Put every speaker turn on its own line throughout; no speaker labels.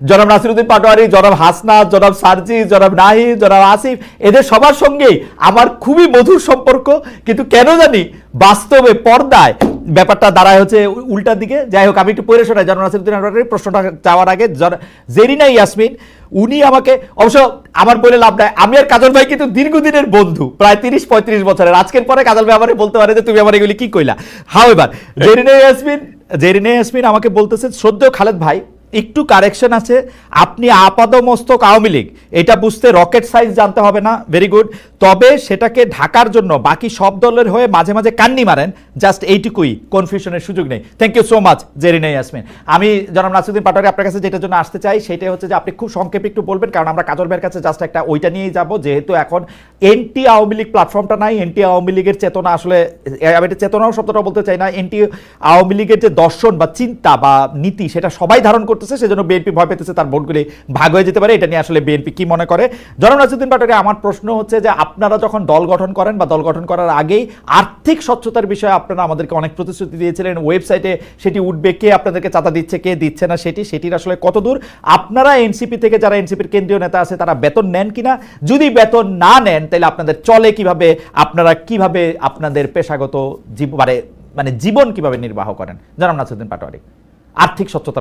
জনাব নাসিরউদ্দিন পাটোয়ারি, জনাব হাসনাত, জনাব সার্জিস, জনাব নাহিদ, জনাব আসিফ, এদের সবার সঙ্গেই আমার খুবই মধুর সম্পর্ক, কিন্তু কেন জানি বাস্তবে পর্দায় ব্যাপারটা দাঁড়ায় হচ্ছে উল্টার দিকে। যাই হোক, আমি একটু পড়ে শোনাই জনাব নাসিরউদ্দিন পাটোয়ারির প্রশ্নটা যাওয়ার আগে। জেরিনা ইয়াসমিন উনি আমাকে, অবশ্য আমার বলে লাভ নাই, আমি আর কাজল ভাই কিন্তু দীর্ঘদিনের বন্ধু, প্রায় 30-35 বছরের। আজকের পরে কাজল ভাই আমারে বলতে পারে যে তুমি আমার এগুলি কি কইলা। হাউএভার জেরিনা ইয়াসমিন আমাকে বলতেছে, শ্রদ্ধেয় খালেদ ভাই, একটু কারেকশন আছে, আপনি আপাদমস্তক আওয়ামী লীগ, এটা বুঝতে রকেট সাইজ জানতে হবে না, ভেরি গুড। তবে সেটাকে ঢাকার জন্য বাকি সব দলের হয়ে মাঝে মাঝে কান্নি মারেন, জাস্ট এইটুকুই, কনফিউশনের সুযোগ নেই। Thank you so much Zerina Yasmin. আমি জনাব নাসিরউদ্দিন পাটোয়ারি আপনার কাছে যেটার জন্য আসতে চাই সেটাই হচ্ছে যে আপনি খুব সংক্ষেপে একটু বলবেন, কারণ আমরা কাজল ভাইয়ের কাছে জাস্ট একটা ওইটা নিয়েই যাব, যেহেতু এখন এনটি আওয়ামী লীগ প্ল্যাটফর্মটা নাই, এনটি আওয়ামী লীগের চেতনা আসলে, আমি এটা চেতনাও শব্দটা বলতে চাই না, এনটি আওয়ামী লীগের যে দর্শন বা চিন্তা বা নীতি সেটা সবাই ধারণ করতেছে, সেজন্য বিএনপি ভয় পেতেছে তার ভোটগুলি ভাগ হয়ে যেতে পারে। এটা নিয়ে আসলে বিএনপি কি মনে করে? জনাব নাসিরউদ্দিন পাটোয়ারি, আমার প্রশ্ন হচ্ছে যে আপনারা যখন দল গঠন করেন বা দল গঠন করার আগেই আর্থিক স্বচ্ছতার বিষয়ে আপনারা আমাদেরকে অনেক প্রতিশ্রুতি দিয়েছিলেন, ওয়েবসাইটে সেটি উঠবে, কে আপনাদেরকে চাঁদা দিচ্ছে কে দিচ্ছে না সেটির আসলে কতদূর আপনারা এনসিপি থেকে, যারা এনসিপির কেন্দ্রীয় নেতা আছে, তারা বেতন নেন কিনা? যদি বেতন না নেন তাহলে আপনাদের চলে কিভাবে, আপনারা কিভাবে আপনাদের পেশাগত মানে জীবন কিভাবে নির্বাহ করেন? জনাব নাসিরউদ্দিন পাটোয়ারি, আর্থিক স্বচ্ছতা।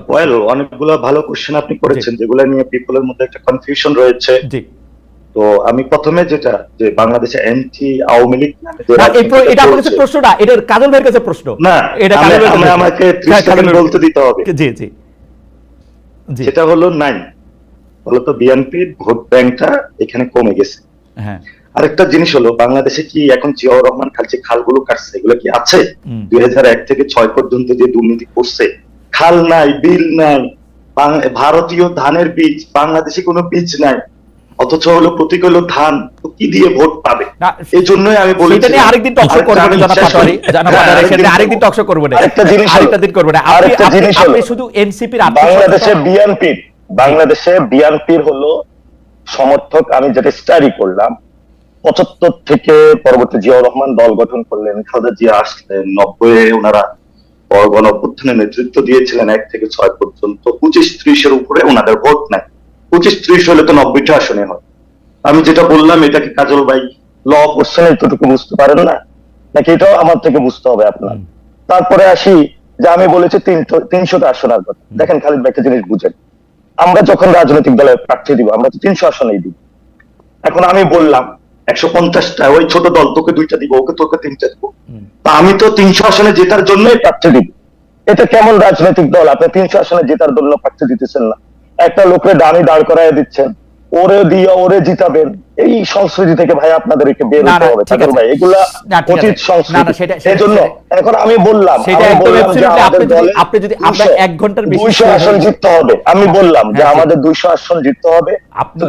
অনেকগুলো ভালো কোশ্চেন আপনি করেছেন, যেগুলো নিয়ে পিপলের মধ্যে একটা কনফিউশন রয়েছে। তো আমি প্রথমে যেটা, যে বাংলাদেশে এনটি আওয়ামী লীগ নামে
এটা আপনার কাছে প্রশ্ন না, এটা কাজল ভাইয়ের কাছে প্রশ্ন
না, এটা আমাকে 30 সেকেন্ড বলতে দিতে হবে।
জি জি,
যেটা হলো নাই, বলতো বিএনপির ভোট ব্যাংকটা এখানে কমে গেছে।
হ্যাঁ,
আরেকটা জিনিস হলো, বাংলাদেশে কি এখন জিয়াউর রহমান খালছে খালগুলো কাটছে, এগুলো কি আছে? 2001 থেকে 6 পর্যন্ত যে দুর্নীতি করছে, খাল নাই, বিল নাই, ভারতীয় ধানের বীজ, বাংলাদেশে কোনো বীজ নাই, অথচ হলো প্রতীক হলো ধান, তো কি দিয়ে ভোট পাবে? এই জন্যই আমি বলি
এটা নিয়ে আরেকদিন টক শো করব না জনাব পাটোয়ারি, জনাব পাটোয়ারি, সেটা আরেকদিন টক শো করব না, আরেকটা দিন করব না। আপনি শুধু এনসিপির
বাংলাদেশে বিএনপির হলো সমর্থক। আমি যেটা স্টাডি করলাম, 75 থেকে পরবর্তী জিয়াউর রহমান দল গঠন করলেন, খালেদা জিয়া আসলেন, 90-এ ওনারা গণঅভ্যুত্থানের নেতৃত্ব দিয়েছিলেন 1 থেকে 6 পর্যন্ত, 25-30 উপরে ওনাদের ভোট নাই। 25-30 হলে তো 90টা আসনে হয়। আমি যেটা বললাম, এটাকে কাজল ভাই ল কোশ্চেন এতটুকু বুঝতে পারেন না নাকি? এটাও আমার থেকে বুঝতে হবে আপনার। তারপরে আসি যে আমি বলেছি 300টা আসনের কথা। দেখেন খালিদ ভাই, একটা জিনিস বুঝেন, আমরা যখন রাজনৈতিক দলে প্রার্থী দিব, আমরা তো 300 আসনেই দিব। এখন আমি বললাম 150টা, ওই ছোট দল তোকে 2টা দিব, ওকে তোকে 3টা দিব, তা আমি তো 300 আসনে জেতার জন্যই প্রার্থী দিব। এটা কেমন রাজনৈতিক দল? আপনি 300 আসনে জেতার জন্য প্রার্থী দিতেছেন না, একটা লোকের ডামি দাঁড় করায় দিচ্ছেন, ওরে দিয়ে ওরে জিতাবেন। এই সংস্কৃতি থেকে ভাই আপনাদেরকে বের হতে হবে ভাই, এগুলা অতীত সংস্কৃতি। সেজন্য এখন আমি বললাম
আপনি যদি আমরা 1 ঘন্টার বেশি
200 আসন জিততে হবে, আমি বললাম যে আমাদের 200 আসন জিততে হবে,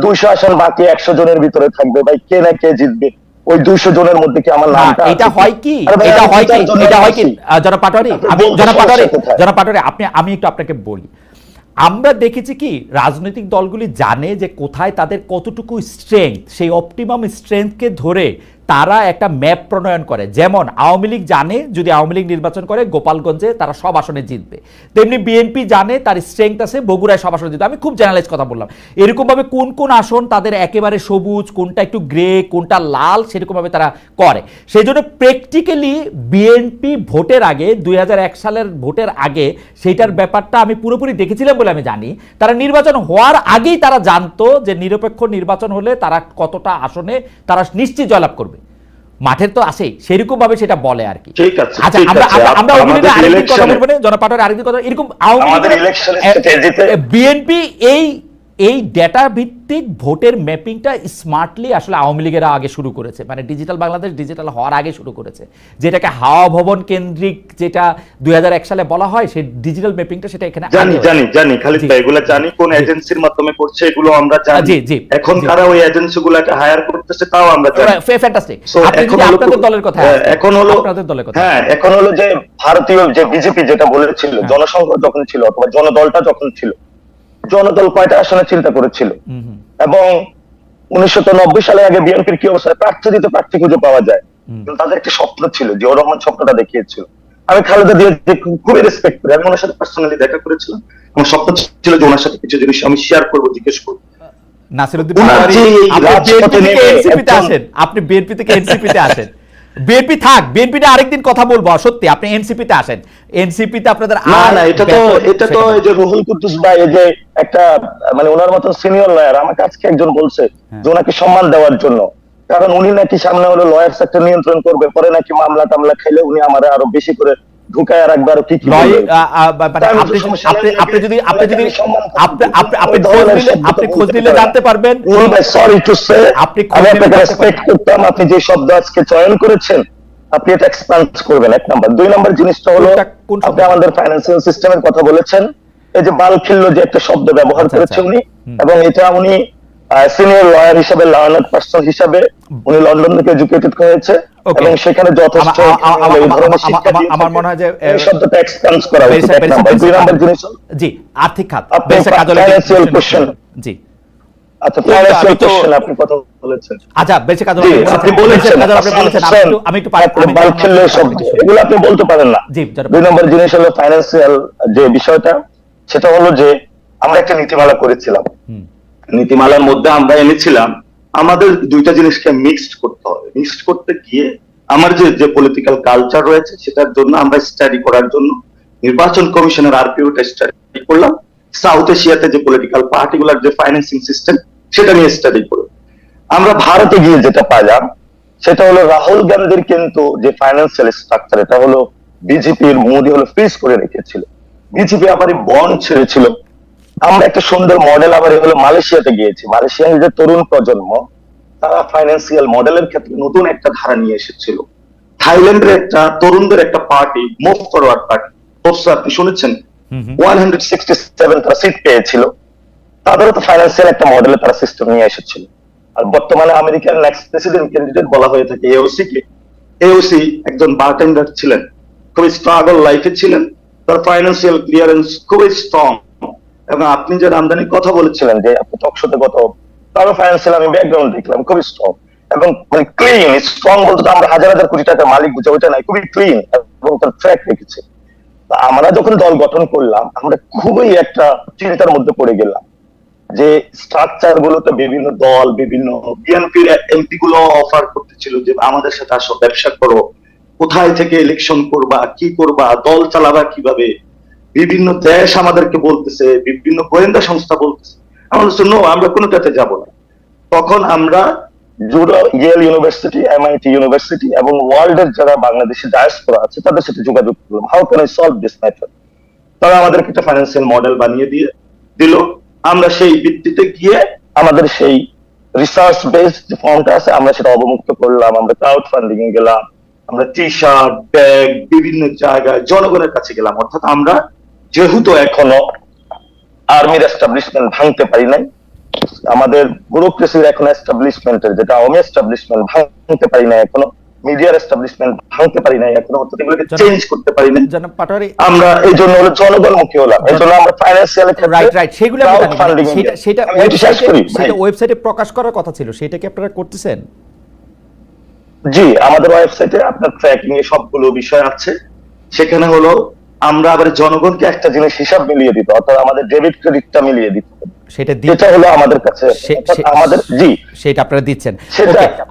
200 আসন বাকি 100 জনের ভিতরে থাকবে। ভাই কে না কে জিতবে, ওই 200 জনের মধ্যে কি আমার নামটা?
এটা হয় কি জনাব পাটোয়ারি, আমি একটু আপনাকে বলি, আমরা দেখেছি কি রাজনৈতিক দলগুলি জানে যে কোথায় তাদের কতটুকু স্ট্রেংথ, সেই অপটিমাম স্ট্রেংথকে ধরে তারা একটা ম্যাপ প্রণয়ন করে। যেমন আওয়ামী লীগ জানে যদি আওয়ামী লীগ নির্বাচন করে গোপালগঞ্জে তারা সব আসনে জিতবে, তেমনি বিএনপি জানে তার স্ট্রেংথ আছে বগুড়ায় সব আসনে জিতবে। আমি খুব জেনারেলাইজ কথা বললাম। এরকমভাবে কোন কোন আসন তাদের একেবারে সবুজ, কোনটা একটু গ্রে, কোনটা লাল, সেরকমভাবে তারা করে। সেই জন্য প্র্যাকটিক্যালি বিএনপি ভোটের আগে, 2001 সালের ভোটের আগে, সেইটার ব্যাপারটা আমি পুরোপুরি দেখেছিলাম বলে আমি জানি। তারা নির্বাচন হওয়ার আগেই তারা জানতো যে নিরপেক্ষ নির্বাচন হলে তারা কতটা আসনে তারা নিশ্চিত জয়লাভ করবে। মাঠের তো আসে সেরকম ভাবে সেটা বলে আর কি। আচ্ছা, আমরা আরেকদিন কথা বলবো না জনাব পাটোয়ারি, আরেকদিন কথা। এরকম বিএনপি এই ডেটা ভিত্তিক ভোটের ম্যাপিংটা স্মার্টলি আসলে আওয়ামী লীগেরা আগে শুরু করেছে, মানে ডিজিটাল বাংলাদেশ ডিজিটাল হওয়ার আগে শুরু করেছে, যেটাকে হাওয়া ভবন কেন্দ্রিক যেটা 2001 সালে বলা হয়, সেই ডিজিটাল ম্যাপিংটা সেটা এখানে
জানি খালিদ ভাই, এগুলো জানি কোন এজেন্সির মাধ্যমে করছে, এগুলো আমরা জানি। এখন তারা ওই এজেন্সিগুলোকে হায়ার করতেছে, তাও আমরা জানি।
ফ্যান্টাস্টিক। আপনি যদি আপনাদের দলের কথা,
এখন হলো আপনাদের দলের কথা, হ্যাঁ, এখন হলো যে ভারতীয় যে বিজেপি যেটা বলেছিল, জনসংঘ যখন ছিল অথবা জনদলটা যখন ছিল, জনদল কয়টা আসনে চিন্তা করেছিল? এবং 1990 সালে আগে বিএনপির কি অবস্থা? প্রার্থী দিতে প্রার্থী খুঁজে পাওয়া যায়, কিন্তু তাদের একটা স্বপ্ন ছিল, জিয়াউর রহমান স্বপ্নটা দেখিয়েছিল। আমি খালেদা জিয়া খুবই রেসপেক্ট করি, আমি ওনার সাথে পার্সোনালি দেখা করেছিলাম, আমার স্বপ্ন ছিল যে ওনার সাথে কিছু জিনিস আমি শেয়ার করবো, জিজ্ঞেস করবো।
নাসিরউদ্দিন
ওনার
পাটোয়ারি,
যে এই
আপনি
রাজপথে
বিএনপি থেকে
নেমে
এনসিপি তে
একদম-
আসেন, আপনি বিএনপি থেকে এনসিপি তে আসেন। বিএনপি থাক, বিএনপি তে আরেকদিন কথা বলবো, সত্যি আপনি এনসিপি তে আসেন। এনসিপি তে আপনাদের
না
আর
না, এটা তো এই যে রুহুল কুদ্দুস ভাই, এই যে একটা মানে ওনার মতো সিনিয়র লয়ার, আমাকে আজকে একজন বলছে যে ওনাকে সম্মান দেওয়ার জন্য, কারণ উনি নাকি সামনে হলো লয়ার সেক্টর নিয়ন্ত্রণ করবে, পরে নাকি মামলা টামলা খেলে উনি আমারে আরো বেশি করে ঢুকায় রাখবে, আরো কি কি বলবে।
আপনি খোঁজ নিলে জানতে পারবেন।
সরি টু সে,
আপনি
আমি আপনাকে রেসপেক্ট করতাম, আপনি যে শব্দ আজকে চয়ন করেছেন আপনি এটা এক্সপ্যান্ড করবেন, এক নাম্বার। দুই নাম্বার জিনিসটা হলো আপনি আমাদের ফাইন্যান্সিয়াল সিস্টেমের কথা বলেছেন, এই যে বালখিল্য যে একটা শব্দ ব্যবহার করেছে উনি, এবং এটা উনি সিনিয়র লয়ার হিসেবে, লার্নার পার্সন হিসেবে উনি লন্ডন থেকে এডুকেটেড হয়েছে এবং সেখানে যথেষ্ট এই ধরনের শিক্ষা দিয়ে
আমার মনে হয় যে
এই শব্দটা এক্সপ্যান্ড করা উচিত, এক নাম্বার। দুই নাম্বার জিনিস
জি আর্থিক খাত,
আপনি ফাইন্যান্সিয়াল কোশ্চেন,
জি
আচ্ছা ফাইন্যান্সিয়াল কোশ্চেন আপনি কথা বলেছেন,
আচ্ছা বেশি কাজ
আপনি বলেছেন,
আমি একটু
বালখিল্য শব্দ এগুলো আপনি বলতে পারেন না।
জি।
দুই নম্বর জিনিস হলো ফাইন্যান্সিয়াল যে বিষয়টা, সেটা হলো যে আমরা একটা নীতিমালা করেছিলাম, নীতিমালার মধ্যে আমরা এনেছিলাম আমাদের দুইটা জিনিসকে মিক্সড করতে হবে। মিক্সড করতে গিয়ে আমার যে পলিটিক্যাল কালচার রয়েছে সেটার জন্য আমরা স্টাডি করার জন্য নির্বাচন কমিশনের আরপিওটা স্টাডি করলাম, সাউথ এশিয়াতে যে পলিটিক্যাল পার্টিগুলার যে ফাইন্যান্সিং সিস্টেম সেটা নিয়ে স্টাডি করে আমরা ভারতে গিয়ে যেটা পাইলাম সেটা হলো রাহুল গান্ধীর কিন্তু যে ফাইন্যান্সিয়াল স্ট্রাকচার, এটা হলো বিজেপির মোদি হলো ফ্রিজ করে রেখেছিল, বিজেপি আবার বন্ড ছেড়েছিল। আমরা একটা সুন্দর মডেল আবার হলো মালয়েশিয়াতে গিয়েছি, মালয়েশিয়ার যে তরুণ প্রজন্ম তারা ফাইন্যান্সিয়াল মডেলের ক্ষেত্রে নতুন একটা ধারা নিয়ে এসেছিল। থাইল্যান্ডের একটা তরুণদের একটা পার্টি, মুভ ফরওয়ার্ড পার্টি, আপনি শুনেছেন 167 তারা সিট পেয়েছিল, তাদেরও তো ফাইন্যান্সিয়াল একটা মডেলে তারা সিস্টেম নিয়ে এসেছিল। আর বর্তমানে আমেরিকার নেক্সট প্রেসিডেন্ট ক্যান্ডিডেট বলা হয়ে থাকে এওসি কে। এওসি একজন বারটেন্ডার ছিলেন, খুবই স্ট্রাগল লাইফে ছিলেন, তার ফাইন্যান্সিয়াল ক্লিয়ারেন্স খুবই স্ট্রং। এবং আপনি যে আমদানির কথা বলেছিলেন যে আপনি টকশোতে গত, তারও ফাইন্যান্সিয়াল আমি ব্যাকগ্রাউন্ড দেখলাম খুবই স্ট্রং এবং মানে ক্লিন। স্ট্রং বলতে আমরা হাজার হাজার কোটি টাকার মালিক বুঝে ওইটা নাই, খুবই ক্লিন এবং তার ট্র্যাক রেখেছে। আমরা যখন দল গঠন করলাম আমরা খুবই একটা চিন্তার মধ্যে পড়ে গেলাম যে স্ট্রাকচার গুলোতে বিভিন্ন দল, বিভিন্ন বিএনপির এমপি গুলো অফার করতেছিল যে আমাদের সাথে আসো, ব্যবসা করো, কোথায় থেকে ইলেকশন করবা, কি করবা, দল চালাবা কিভাবে, বিভিন্ন দেশ আমাদেরকে বলতেছে, বিভিন্ন গোয়েন্দা সংস্থা বলতেছে। আমরা বলছি নো, আমরা কোনোটাতে যাব না। তখন আমরা ইয়েল ইউনিভার্সিটি, এমআইটি ইউনিভার্সিটি এবং ওয়ার্ল্ডের যারা বাংলাদেশি ডায়াসপোরা আছে তাদের সাথে যোগাযোগ করলাম, how can I solve this matter. তারা আমাদেরকে একটা ফাইন্যান্সিয়াল মডেল বানিয়ে দিল। আমরা সেই ভিত্তিতে গিয়ে আমাদের সেই রিসার্চ বেসড যে ফর্মটা আছে আমরা সেটা অবমুক্ত করলাম, আমরা ক্রাউড ফান্ডিং এ গেলাম, আমরা টি শার্ট, ব্যাগ বিভিন্ন জায়গায় জনগণের কাছে গেলাম। অর্থাৎ আমরা যেহেতু এখনো আর্মির এস্টাবলিশমেন্ট ভাঙতে পারি নাই, আমাদের ব্যুরোক্রেসির এখন এস্টাবলিশমেন্টের যেটা আওয়ামী এস্টাবলিশমেন্ট ভাঙতে পারি না এখনো, মিডিয়ার এস্টাবলিশমেন্ট ভাঙতে পারি না এখনো, অর্থাৎ এগুলোকে চেঞ্জ করতে পারি না। আমরা এই জন্য হলো জনগণমুখী হলাম, এই জন্য আমরা ফাইন্যান্সিয়াল
রাইট সেগুলো সেটা ওয়েবসাইটে প্রকাশ করার কথা ছিল, সেটা কি আপনারা করতেছেন?
জি, আমাদের ওয়েবসাইটে আপনার ট্র্যাকিং এ সবগুলো বিষয় আছে। সেখানে হলো আমরা আবার জনগণকে একটা জিনিস হিসাব মিলিয়ে দিতে, অর্থাৎ আমাদের ডেবিট ক্রেডিটটা মিলিয়ে দিতে, সেটা হলো আমাদের কাছে আমাদের, জি
সেটা আপনারা দিচ্ছেন।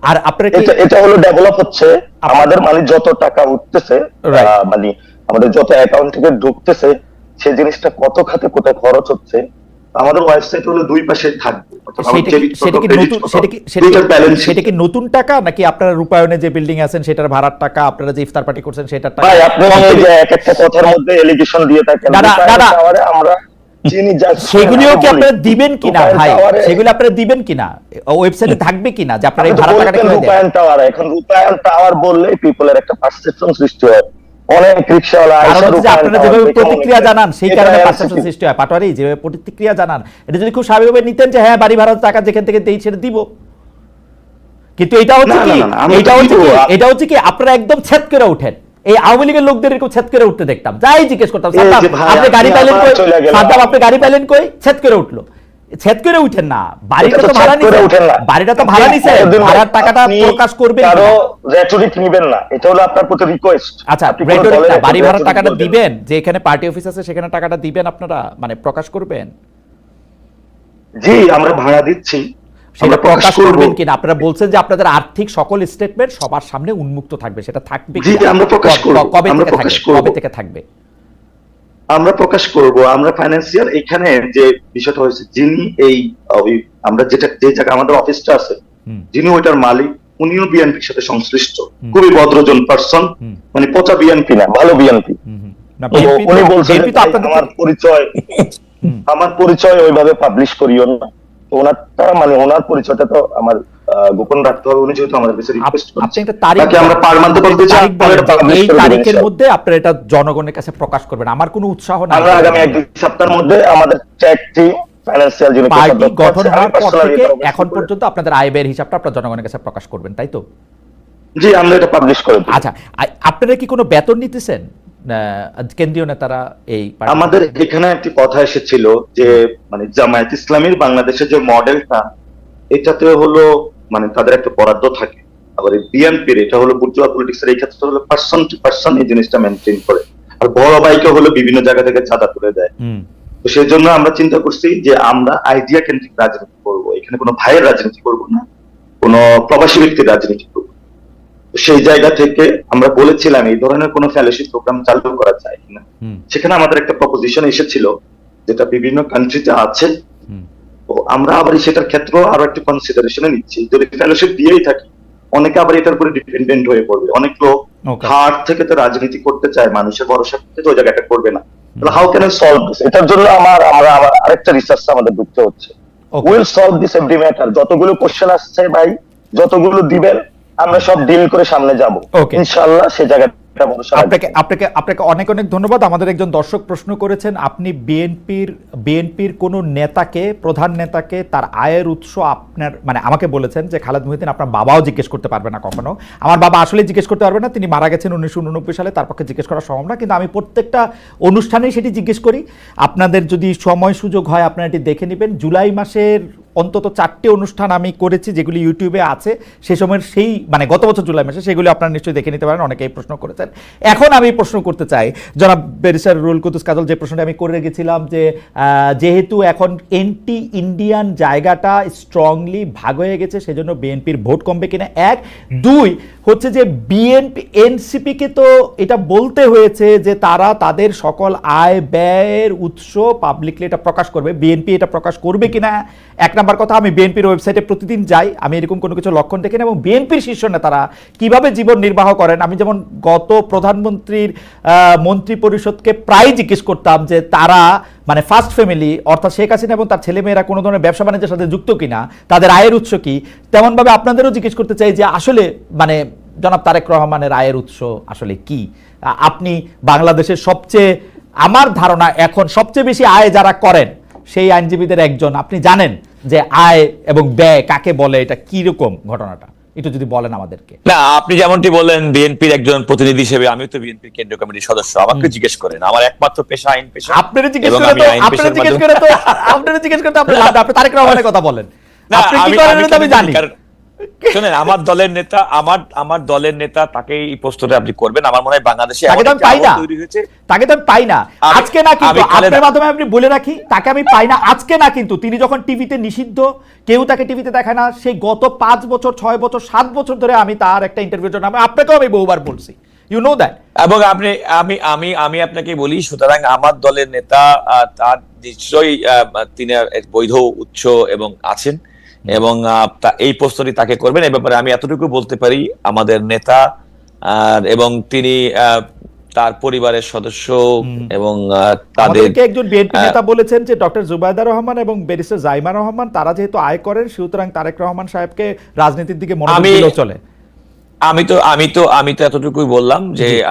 আর আপনারা এটা হলো ডেভেলপ হচ্ছে আমাদের, মানে যত টাকা উঠতেছে, মানে আমাদের যত অ্যাকাউন্ট থেকে ঢুকতেছে সেই জিনিসটা কত খাতে কোথায় খরচ হচ্ছে আমাদের ওয়েবসাইট হলো দুই পাশে থাকবে।
সেটা কি নতুন টাকা নাকি আপনারা রূপায়ণে যে বিল্ডিং আছেন সেটার ভাড়ার টাকা, আপনারা যে ইফতার পার্টি করছেন সেটার টাকা?
ভাই আপনি এক একটা কথার মধ্যে এলিগেশন দিয়ে থাকেন, আমরা
সেগুলিও কি আপনারা দিবেন কিনা ভাই? সেগুলো আপনারা দিবেন কিনা, ওয়েবসাইটে থাকবে কিনা যে আপনারা এই ভাড়া টাকাটা কিভাবে দেন?
রূপায়ণ টাওয়ার, এখন রূপায়ণ টাওয়ার বললে পিপলের একটা পারসেপশন সৃষ্টি হয়, অনেক রিকশাওয়ালা
আপনারা যেভাবে প্রতিক্রিয়া জানান সেই কারণে পারসেপশন সৃষ্টি হয়। পাটোয়ারি যেভাবে প্রতিক্রিয়া জানান এটা যদি খুব স্বাভাবিকভাবে নিতেন যে হ্যাঁ বাড়ি ভাড়ার টাকা যেখান থেকে দেই সেটা দিব, কিন্তু এটা হচ্ছে কি আপনারা একদম ছেদ করে ওঠেন। এই আওয়ামী লীগের লোকদের এরকম ছেদ করে উঠতে দেখতাম, যাই জিজ্ঞেস করতাম আপনি গাড়ি পাইলেন কই, আপনি গাড়ি পাইলেন কই, ছেদ করে উঠলো। ছেদ করে উঠেন না, বাড়িটা
এটা
তো
তো
ভাড়া
ছেদ করে
নিছেন,
উঠেন না।
বাড়িটা তো ভাড়া নিছেন,
আপনি
ভাড়ার টাকাটা
আপনি
প্রকাশ করবেন
কারো
কিনা?
রেটরিক নিবেন না, এটা হলো আপনার প্রতি রিকোয়েস্ট।
আচ্ছা,
আপনি কোনো
রেটরিক
দলের
না,
এখন
বাড়ি ভাড়ার
rhetoric
টাকাটা
বলবেন না।
দিবেন, যে এখানে পার্টি অফিস আছে সেখানে টাকাটা দিবেন আপনারা, মানে প্রকাশ করবেন
জি, আমরা ভাড়া দিচ্ছি,
সেটা
আমরা
প্রকাশ
করব।
করবেন কিনা? আপনারা বলছেন যে আপনাদের আর্থিক সকল স্টেটমেন্ট সবার সামনে উন্মুক্ত থাকবে, সেটা থাকবে
জি,
কিনা?
আমরা প্রকাশ করব,
কবে
আমরা
থেকে
প্রকাশ
থাকবে,
করব।
কবে থেকে থাকবে?
আমরা প্রকাশ করব। আমরা ফাইন্যান্সিয়াল এখানে যে বিষয়টা হয়েছে, যিনি এই ওই আমরা যেটা যে জায়গায় আমাদের অফিসটা আছে,
হুম,
যিনি ওইটার মালিক, উনিও বিএনপির সাথে সংশ্লিষ্ট,
হুম।
খুবই ভদ্রজন পার্সন,
হুম।
মানে পচা বিএনপি না, ভালো বিএনপি।
হুম, হুম। না,
তো
বিএনপি
উনি বলছেন
বিএনপি
যে
তো
ভাই,
আপনাদের
আমার পরিচয়
হুম।
আমার পরিচয় ওইভাবে পাবলিশ করিও না। তো ওনারটা মানে ওনার পরিচয়টা তো আমার গোপন রাখতে হবে, উনি যেহেতু আমাদের কাছে রিকোয়েস্ট
আপনি
করছেন।
একটা তারিখ
তাকে আমরা
বলেন,
পার মানতে বলতে চাই,
তারিখ বলেন যে
পাবলিশ
এই
করে দেবেন
তারিখের
ইনশাআল্লাহ।
মধ্যে আপনারা এটা জনগণের কাছে প্রকাশ করবেন। আমার কোনো উৎসাহ নাই,
আমরা আগামী 1-2 সপ্তাহের মধ্যে আমাদের ট্যাগ টিম ফাইন্যান্সিয়াল যিনি
পার্টি
কোষাধ্যক্ষ
গঠন
আছে, আমি
হওয়ার পর
পার্সোনালি
থেকে
এটা অবশ্যই
এখন
করে-
পর্যন্ত আপনাদের আয় ব্যয়ের হিসাবটা আপনারা জনগণের কাছে প্রকাশ করবেন, তাই তো?
জি, আমরা এটা পাবলিশ করে দিই।
আচ্ছা, আপনারা কি কোনো বেতন নিতেছেন কেন্দ্রীয় নেতারা এই পার্টি?
আমাদের এখানে একটি কথা এসেছিল যে মানে জামায়াত ইসলামীর বাংলাদেশের যে মডেলটা, এটাতে হলো মানে তাদের একটা বরাদ্দ থাকে, আবার এই বিএনপির এটা হলো বুর্জোয়া পলিটিক্স এর এই ক্ষেত্রে হলো পার্সন টু পার্সন এই জিনিসটা মেনটেন করে, আর বড় ভাইকে হলো বিভিন্ন জায়গা থেকে চাঁদা তুলে দেয়।
হুম,
তো সেই জন্য আমরা চিন্তা করছি যে আমরা আইডিয়া কেন্দ্রিক রাজনীতি করব, এখানে কোনো ভাইয়ের রাজনীতি করব না, কোনো প্রবাসী ব্যক্তির রাজনীতি করব। তো সেই জায়গা থেকে আমরা বলেছিলাম এই ধরনের কোনো ফেলোশিপ প্রোগ্রাম চালু করা যায় কিনা।
হুম,
সেখানে আমাদের একটা প্রপোজিশন এসেছিল, যেটা বিভিন্ন কান্ট্রিতে আছে।
হুম।
তো আমরা আবার সেটার ক্ষেত্রে আরো একটা কনসিডারেশনে নিচ্ছি, যদি ফেলোশিপ দিয়েই থাকি অনেকে আবার এটার উপরে ডিপেন্ডেন্ট হয়ে পড়বে। অনেক লোক
Okay.
হার্ট থেকে তো রাজনীতি করতে চায়, মানুষের ভরসা থেকে তো ওই জায়গাটা করবে না। তাহলে how can I solve this? এটার জন্য আমরা আবার আরেকটা রিসার্চ আমাদের ঢুকতে হচ্ছে।
Okay.
Will solve this every matter. যতগুলো কোশ্চেন আসছে ভাই, যতগুলো দিবেন আমরা সব ডিল করে সামনে যাব
Okay.
ইনশাআল্লাহ। সে জায়গাটা ভরসা রাখবো।
আপনাকে আপনাকে আপনাকে অনেক অনেক ধন্যবাদ। আমাদের একজন দর্শক প্রশ্ন করেছেন, আপনি বিএনপির কোন নেতাকে, প্রধান নেতাকে তার আয়ের উৎস আপনার মানে আমাকে বলেছেন যে খালেদ মহিউদ্দিন আপনার বাবাও জিজ্ঞেস করতে পারবে না কখনো। আমার বাবা আসলে জিজ্ঞেস করতে পারবে না, তিনি মারা গেছেন 1989 সালে, তার পক্ষে জিজ্ঞেস করা সম্ভব না। কিন্তু আমি প্রত্যেকটা অনুষ্ঠানেই সেটি জিজ্ঞেস করি। আপনাদের যদি সময় সুযোগ হয় আপনারা এটি দেখে নেবেন। জুলাই মাসের অন্তত 4টে অনুষ্ঠান আমি করেছি যেগুলি ইউটিউবে আছে, সে সময়ের সেই মানে গত বছর জুলাই মাসে, সেগুলি আপনারা নিশ্চয়ই দেখে নিতে পারেন। অনেকেই প্রশ্ন করেছেন। এখন আমি প্রশ্ন করতে চাই জনাব ব্যারিস্টার রুহুল কুদ্দুস কাজল, যে প্রশ্নটা আমি করে গেছিলাম যে যেহেতু এখন এন্টি ইন্ডিয়ান জায়গাটা স্ট্রংলি ভাগ হয়ে গেছে, সেজন্য বিএনপির ভোট কমবে কিনা, এক। দুই হচ্ছে যে বিএনপি এনসিপিকে তো এটা বলতে হয়েছে যে তারা তাদের সকল আয় ব্যয়ের উৎস পাবলিকলি এটা প্রকাশ করবে, বিএনপি এটা প্রকাশ করবে কিনা এক নাম্বার কথা। আমি বিএনপির ওয়েবসাইটে প্রতিদিন যাই, আমি এরকম কোনো কিছু লক্ষণ দেখি না। এবং বিএনপির শীর্ষ নেতারা কিভাবে জীবন নির্বাহ করেন, আমি যেমন গত প্রধানমন্ত্রীর মন্ত্রী পরিষদকে প্রায় জিজ্ঞেস করতাম যে তারা মানে ফার্স্ট ফ্যামিলি অর্থাৎ শেখ হাসিনা এবং তার ছেলেমেয়েরা কোনো ধরনের ব্যবসা বাণিজ্যের সাথে যুক্ত কিনা, তাদের আয়ের উৎস কি, তেমনভাবে আপনাদেরও জিজ্ঞেস করতে চাই যে আসলে মানে জনাব তারেক রহমানের আয়ের উৎস আসলে কি। আপনি বাংলাদেশের সবচেয়ে, আমার ধারণা এখন সবচেয়ে বেশি আয় যারা করেন সেই আইনজীবীদের একজন, আপনি জানেন যে আয় এবং ব্যয় কাকে বলে, এটা কি রকম ঘটনাটা একটু যদি বলেন আমাদেরকে।
না, আপনি যেমনটি বললেন বিএনপির একজন প্রতিনিধি হিসেবে, আমিও তো বিএনপির কেন্দ্রীয় কমিটির সদস্য, আমাকে জিজ্ঞেস করেন। আমার একমাত্র পেশা আইন পেশা।
আপনারা জিজ্ঞেস
এবং
করে
আমি
তো
আইন
আপনারা
পেশার
জিজ্ঞেস
মাধ্যমে-
করে তো আপনারা জিজ্ঞেস করতে আপনি লাভ, আপনি তারেক রহমানের কথা বলেন।
না,
আপনি কি
আমি-
করেন
আমি
এটা আমি
কেন
জানি।
বলি? কারণ শোনেন, আমার দলের নেতা, আমার দলের নেতা, তাকে এই প্রশ্নটা আপনি করবেন। আমার মনে হয় বাংলাদেশে
তাকে
এমন
তো আমি
একটা
পাই না।
আবহাওয়া তৈরি হয়েছে।
তাকে তো আমি পাই না
আমি-
আজকে না, কিন্তু
আমি খালেদা-
আপনার মাধ্যমে আপনি বলে রাখি, তাকে আমি পাই না আজকে না, কিন্তু তিনি যখন টিভিতে নিষিদ্ধ, কেউ তাকে টিভিতে দেখায় না, সেই গত 5 বছর 6 বছর 7 বছর ধরে আমি তার একটা ইন্টারভিউর জন্য আপনাকেও আমি বহুবার বলছি, ইউ নো দ্যাট।
এবং আপনি আমি আপনাকে বলি, সুতরাং আমার দলের নেতা তার নিশ্চয়ই তিনি বৈধ উৎস এবং আছেন, এবং এই প্রশ্নটি তাকে করবেন। এই ব্যাপারে আমি এতটুকু বলতে পারি, আমাদের নেতা এবং তিনি তার পরিবারের সদস্য এবং তাদের
আমাদেরকে একজন বিএনপি নেতা বলেছেন যে ডক্টর জুবাইদা রহমান এবং ব্যারিস্টার জাইমা রহমান তারা যেহেতু আয় করেন, সুতরাং তারেক রহমান সাহেবকে রাজনীতির দিকে মনোযোগ দিলেও চলে।
আমি তো এতটুকুই বললাম যে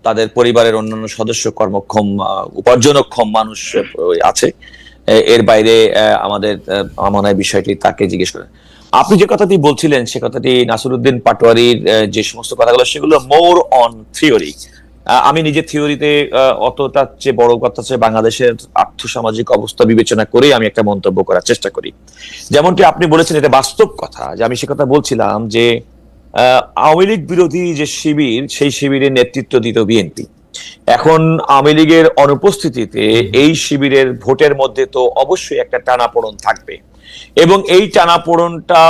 তাদের পরিবারের অন্যান্য সদস্য কর্মক্ষম, উপার্জনক্ষম মানুষ আছে। এর বাইরে আমাদের মনে হয় বিষয়টি তাকে জিজ্ঞেস করেন। আপনি যে কথাটি বলছিলেন সে কথাটি নাসিরউদ্দিন পাটোয়ারির যে সমস্ত কথাগুলো, সেগুলো মোর অন থিওরি। আমি নিজে থিওরিতে অতটা চেয়ে বড় কথা হচ্ছে বাংলাদেশের আর্থসামাজিক অবস্থা বিবেচনা করেই আমি একটা মন্তব্য করার চেষ্টা করি। যেমনটি আপনি বলেছেন, এটা বাস্তব কথা, যে আমি সে কথা বলছিলাম যে আওয়ামী লীগ বিরোধী যে শিবির, সেই শিবিরের নেতৃত্ব দিত বিএনপি। এখন আওয়ামী লীগের অনুপস্থিতিতে এই শিবিরের ভোটের মধ্যে তো অবশ্যই একটা টানাপোড়েন থাকবে, এবং এই টানাপোড়েনটা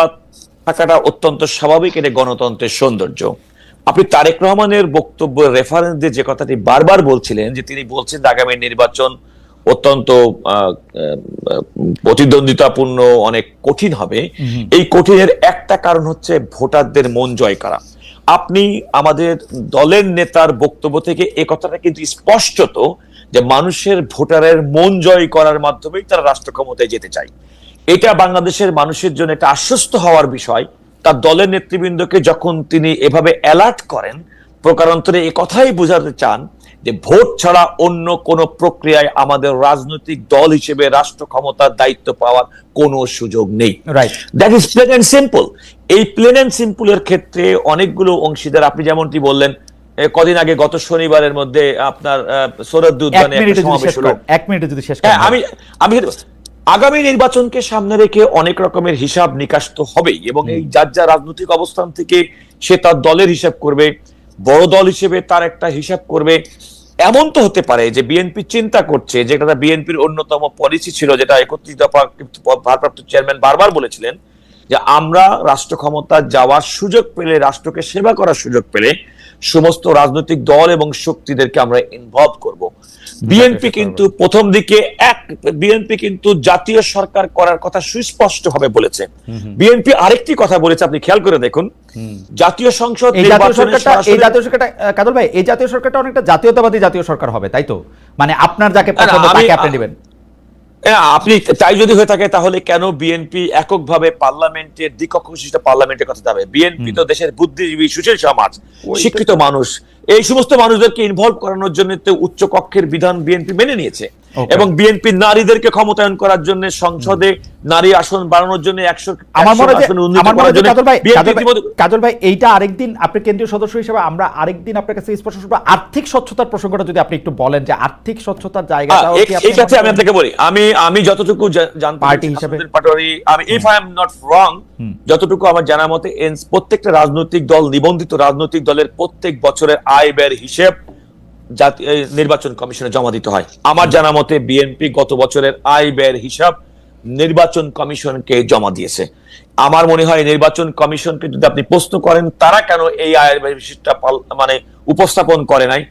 থাকাটা অত্যন্ত স্বাভাবিক, এটা গণতন্ত্রের সৌন্দর্য। আপনি তারেক রহমানের বক্তব্য রেফারেন্স দিয়ে যে কথাটি বারবার বলছিলেন, যে তিনি বলছেন আগামী নির্বাচন অত্যন্ত প্রতিদ্বন্দ্বিতাপূর্ণ, অনেক কঠিন হবে। এই কঠিনের একটা কারণ হচ্ছে ভোটারদের মন জয় করা। আপনি আমাদের দলের নেতার বক্তব্য থেকে এই কথাটা কিন্তু স্পষ্টত, যে মানুষের ভোটারের মন জয় করার মাধ্যমেই তারা রাষ্ট্র ক্ষমতায় যেতে চায়। এটা বাংলাদেশের মানুষের জন্য একটা আশ্বস্ত হওয়ার বিষয়। তার দলের নেতৃবৃন্দকে যখন তিনি এভাবে অ্যালার্ট করেন, প্রকারান্তরে এই কথাই বোঝাতে চান যে ভোট ছাড়া অন্য কোন প্রক্রিয়ায় আমাদের রাজনৈতিক দল হিসেবে রাষ্ট্র ক্ষমতার দায়িত্ব পাওয়ার কোনো সুযোগ নেই।
Right,
that is plain and simple. এই প্লেন এন্ড সিম্পলের ক্ষেত্রে অনেকগুলো অংশীদার, আপনি যেমনটি বললেন, কদিন আগে গত শনিবারের মধ্যে আপনার সৌরদ্দি উদ্যানে একটা সমাবেশ হলো।
1 মিনিটে যদি শেষ করেন।
আমি আগামী নির্বাচনকে সামনে রেখে অনেক রকমের হিসাব নিকাশ তো হবেই, এবং এই যার যার রাজনৈতিক অবস্থান থেকে সে তার দলের হিসাব করবে, বড় দল হিসেবে তার একটা হিসাব করবে। এমন তো হতে পারে যে বিএনপি চিন্তা করছে, যেটা বিএনপির অন্যতম পলিসি ছিল, যেটা 31 দফা ভারপ্রাপ্ত চেয়ারম্যান বারবার বলেছিলেন, যে আমরা রাষ্ট্র ক্ষমতা যাওয়ার সুযোগ পেলে, রাষ্ট্রকে সেবা করার সুযোগ পেলে সমস্ত রাজনৈতিক দল এবং শক্তিদেরকে আমরা ইনভলভ করব। বিএনপি কিন্তু প্রথম দিকে বিএনপি কিন্তু জাতীয় সরকার করার কথা সুস্পষ্ট ভাবে বলেছে। বিএনপি আরেকটি কথা বলেছে, আপনি খেয়াল করে দেখুন, জাতীয় সংসদ
কাদর ভাই, এই জাতীয় সরকারটা অনেকটা জাতীয়তাবাদী জাতীয় সরকার হবে, তাই তো? মানে আপনার যাকে পছন্দ তাকে আপনি দিবেন।
আপনি তাই যদি হয়ে থাকে, তাহলে কেন বিএনপি এককভাবে পার্লামেন্টের দ্বিকক্ষ বিশিষ্ট পার্লামেন্টের কথা যাবে? বিএনপি তো দেশের বুদ্ধিজীবী, সুশীল সমাজ, শিক্ষিত মানুষ, এই সমস্ত মানুষদেরকে ইনভলভ করানোর জন্য উচ্চ কক্ষের বিধান বিএনপি মেনে নিয়েছে, এবং বিএনপি নারীদেরকে ক্ষমতায়ন করার জন্য, সংসদে নারী আসন বাড়ানোর জন্য 100
কাজল ভাই, এইটা আরেকদিন আপনি কেন্দ্রীয় সদস্য হিসেবে আমরা আরেকদিন আপনার কাছে স্পষ্ট শুনবো। আর্থিক স্বচ্ছতার প্রসঙ্গটা যদি আপনি একটু বলেন, যে আর্থিক স্বচ্ছতার জায়গাটা
এই কাছে আমি আপনাকে বলি, আমি যতটুকু জানতে পার্টি হিসেবে, আমি if I am not wrong, যতটুকু আমার জানা মতে প্রত্যেকটা রাজনৈতিক দল, নিবন্ধিত রাজনৈতিক দলের প্রত্যেক বছরের আয় ব্যয়ের হিসেব নির্বাচন কমিশনে জমা দিতে হয়। আমার জানা মতে বিএনপি গত বছরের আয় ব্যয়ের হিসাব নির্বাচন কমিশনকে জমা দিয়েছে। আমার মনে হয় নির্বাচন কমিশনকে যদি আপনি প্রশ্ন করেন তারা কেন এই আয়ের ব্যয়ের হিসাবটা মানে উপস্থাপন করে নাই,